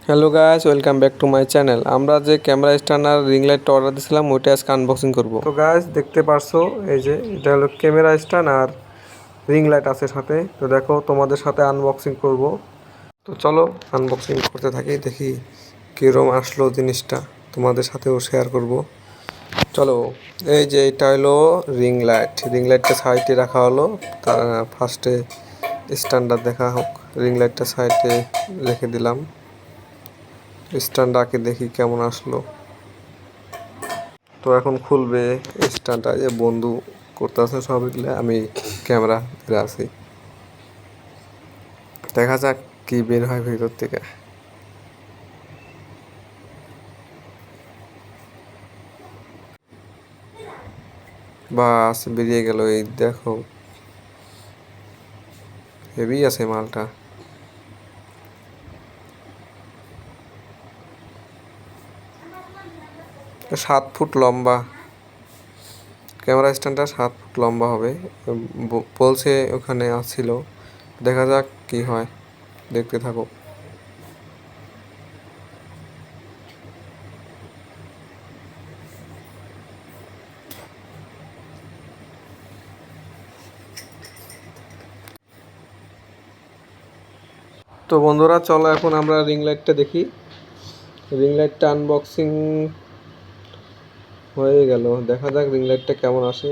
Hello guys, welcome back to my channel. আমরা যে camera stand আর ring লাইটটা order দিয়েছিলাম ওইটা আজকে আনবক্সিং করব। তো গাইস দেখতে পারছো, এই যে এটা হলো ক্যামেরা স্ট্যান্ড আর রিং লাইট আছে সাথে। তো দেখো তোমাদের সাথে আনবক্সিং করব। তো চলো আনবক্সিং করতে থাকি, দেখি কীরকম আসলো জিনিসটা, তোমাদের সাথেও শেয়ার করব। চলো, এই যে এটা হলো রিং লাইটটা সাইডে রাখা হলো। তার ফার্স্টে স্ট্যান্ডার্ড দেখা হোক, রিং লাইটটা সাইডে রেখে দিলাম। স্ট্যান্ডটা দেখি কেমন আসলো। তো এখন খুলবে স্ট্যান্ডটা, যে বন্ধু করতেছে সব এগুলো, আমি ক্যামেরা ধরে আছি। দেখা যাক কি বের হয় ভিতর থেকে। বাস বেরিয়ে গেল, এই দেখো হেভি আছে মালটা। 7 ফুট লম্বা ক্যামেরা স্ট্যান্ডটা, 7 ফুট লম্বা হবে বলছে ওখানে আসছিল। দেখা যাক কি হয়, দেখতে থাকো। তো বন্ধুরা চলো এখন আমরা রিং লাইটটা দেখি। রিং লাইটটা আনবক্সিং হয়ে গেল, দেখা যাক রিং লাইটটা কেমন আসে।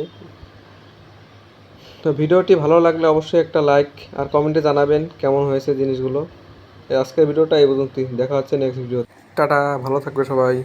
তো ভিডিওটি ভালো লাগলে অবশ্যই একটা লাইক আর কমেন্টে জানাবেন কেমন হয়েছে জিনিসগুলো। আজকের ভিডিওটা এই পর্যন্তই, দেখা হচ্ছে নেক্সট ভিডিও। টাটা, ভালো থাকবে সবাই।